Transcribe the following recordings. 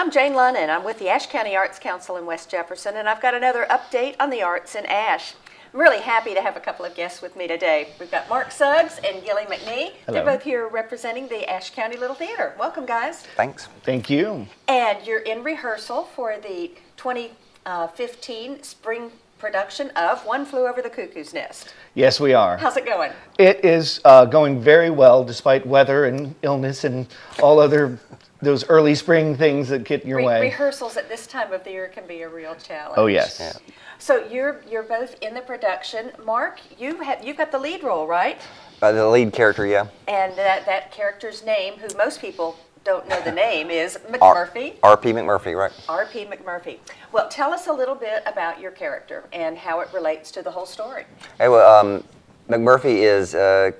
I'm Jane Lunnan. I'm with the Ashe County Arts Council in West Jefferson, and I've got another update on the arts in Ashe. I'm really happy to have a couple of guests with me today. We've got Mark Suggs and Gilly McNee. Hello. They're both here representing the Ashe County Little Theater. Welcome, guys. Thanks. Thank you. And you're in rehearsal for the 2015 spring production of One Flew Over the Cuckoo's Nest. Yes, we are. How's it going? It is going very well, despite weather and illness and all other those early spring things that get in your way. Rehearsals at this time of the year can be a real challenge. Oh yes. Yeah. So you're both in the production. Mark, you've got the lead role, right? The lead character, yeah. And that character's name, who most people don't know the name, is McMurphy. R.P. McMurphy, right. R.P. McMurphy. Well, tell us a little bit about your character and how it relates to the whole story. Hey, well, McMurphy is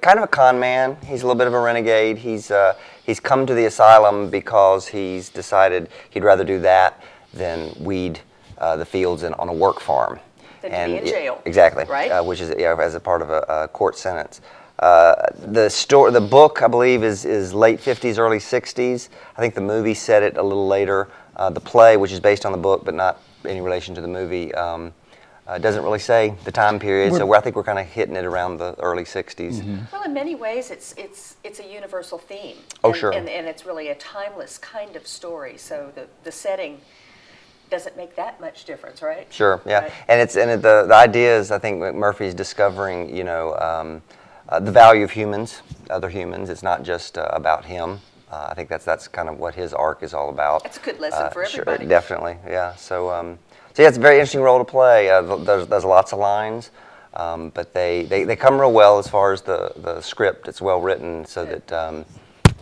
kind of a con man. He's a little bit of a renegade. He's come to the asylum because he's decided he'd rather do that than weed the fields on a work farm. Than to be in jail. Exactly. Right. Which is as a part of a court sentence. The book, I believe, is late 50s, early 60s. I think the movie set it a little later. The play, which is based on the book but not any relation to the movie, doesn't really say the time period. So I think we're kind of hitting it around the early 60s. Mm-hmm. Well, in many ways, it's a universal theme. Oh, and, sure. And it's really a timeless kind of story. So the setting doesn't make that much difference, right? Sure. Yeah. Right. And the idea is, I think McMurphy's discovering, the value of humans, other humans. It's not just about him. I think that's kind of what his arc is all about. That's a good lesson for everybody. Sure, definitely, yeah. So yeah, it's a very interesting role to play. There's lots of lines, but they come real well as far as the script. It's well written, so that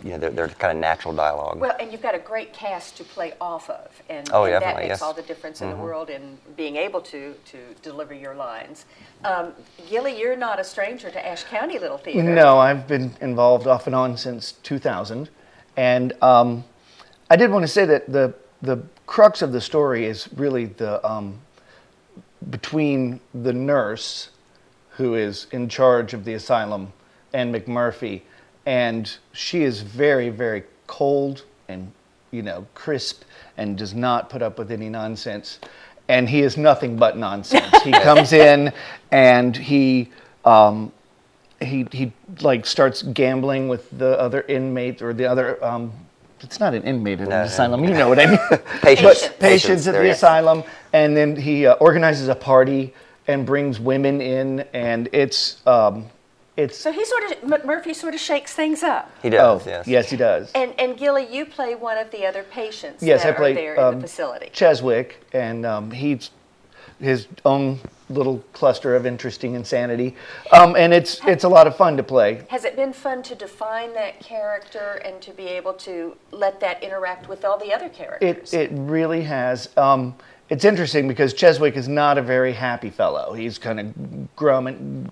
they're kind of natural dialogue. Well, and you've got a great cast to play off of, and, Oh, and that definitely, makes yes. all the difference in the world in being able to deliver your lines. Gilly, you're not a stranger to Ashe County Little Theater. No, I've been involved off and on since 2000, and I did want to say that the crux of the story is really the between the nurse, who is in charge of the asylum, and McMurphy. And she is very, very cold and, crisp and does not put up with any nonsense. And he is nothing but nonsense. He comes in and he starts gambling with the other inmate or the other, it's not an inmate in an asylum, you know what I mean. Patients at the asylum. And then he organizes a party and brings women in, and So McMurphy sort of shakes things up. He does, yes. yes. Yes, he does. And Gilly, you play one of the other patients Yes, that I play are there in the facility. Cheswick, and he's his own little cluster of interesting insanity, and it's a lot of fun to play. Has it been fun to define that character and to be able to let that interact with all the other characters? It really has. It's interesting because Cheswick is not a very happy fellow. He's kind of grim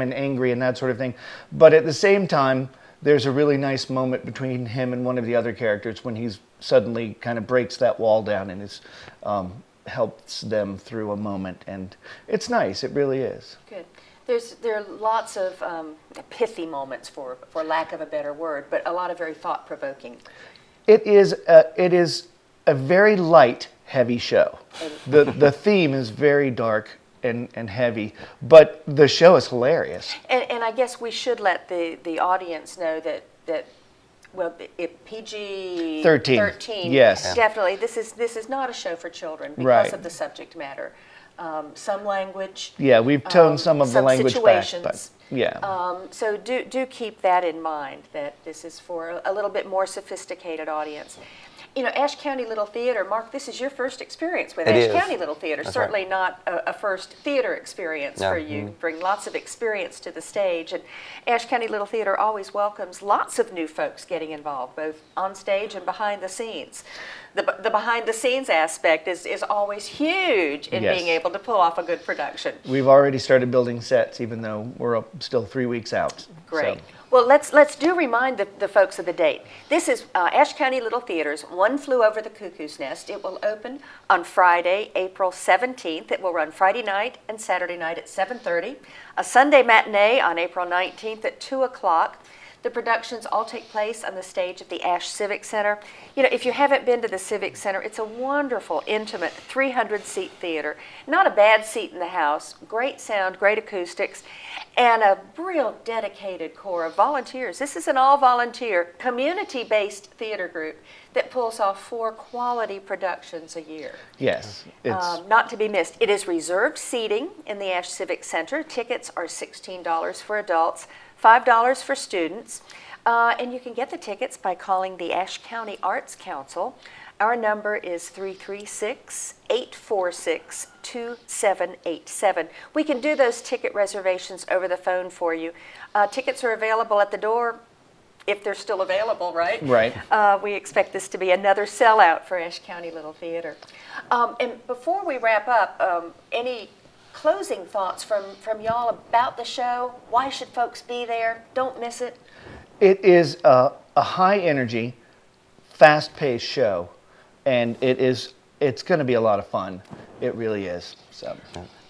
and angry and that sort of thing. But at the same time, there's a really nice moment between him and one of the other characters when he's suddenly kind of breaks that wall down and is helps them through a moment. And it's nice. It really is. Good. There are lots of pithy moments, for lack of a better word, but a lot of very thought-provoking. It is a very light, heavy show. The theme is very dark and heavy, but the show is hilarious. And I guess we should let the audience know that PG 13. Yes, definitely. This is not a show for children because right. of the subject matter. Some language. Yeah, we've toned some of the language situations. back, but yeah. So do keep that in mind, that this is for a little bit more sophisticated audience. Ashe County Little Theater, Mark, this is your first experience with Ashe County Little Theater. That's Certainly right. not a first theater experience for you. You bring lots of experience to the stage. And Ashe County Little Theater always welcomes lots of new folks getting involved, both on stage and behind the scenes. The behind the scenes aspect is always huge in Yes. being able to pull off a good production. We've already started building sets, even though we're still 3 weeks out. Great. So. Well, let's remind the folks of the date. This is Ashe County Little Theater's One Flew Over the Cuckoo's Nest. It will open on Friday, April 17th. It will run Friday night and Saturday night at 7:30. A Sunday matinee on April 19th at 2 o'clock. The productions all take place on the stage of the Ashe Civic Center. You know, if you haven't been to the Civic Center, it's a wonderful, intimate, 300-seat theater. Not a bad seat in the house, great sound, great acoustics, and a real dedicated core of volunteers. This is an all-volunteer, community-based theater group that pulls off 4 quality productions a year. Yes. It's Not to be missed. It is reserved seating in the Ashe Civic Center. Tickets are $16 for adults, $5 for students. And you can get the tickets by calling the Ashe County Arts Council. Our number is 336-846-2787. We can do those ticket reservations over the phone for you. Tickets are available at the door, if they're still available, right? Right. We expect this to be another sellout for Ashe County Little Theater. And before we wrap up, any closing thoughts from y'all about the show? Why should folks be there? Don't miss it. It is a high energy, fast paced show, and it's going to be a lot of fun. It really is. So.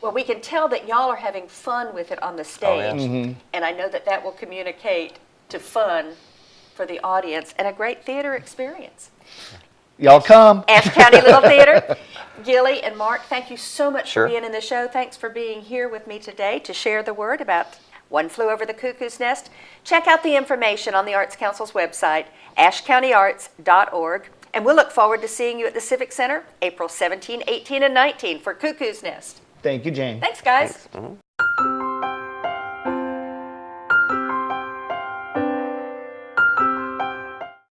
Well, we can tell that y'all are having fun with it on the stage, and I know that that will communicate to fun for the audience and a great theater experience. Y'all come. Ashe County Little Theater. Gilly and Mark, thank you so much Sure. for being in the show. Thanks for being here with me today to share the word about One Flew Over the Cuckoo's Nest. Check out the information on the Arts Council's website, ashcountyarts.org, and we'll look forward to seeing you at the Civic Center April 17, 18, and 19 for Cuckoo's Nest. Thank you, Jane. Thanks, guys. Thanks.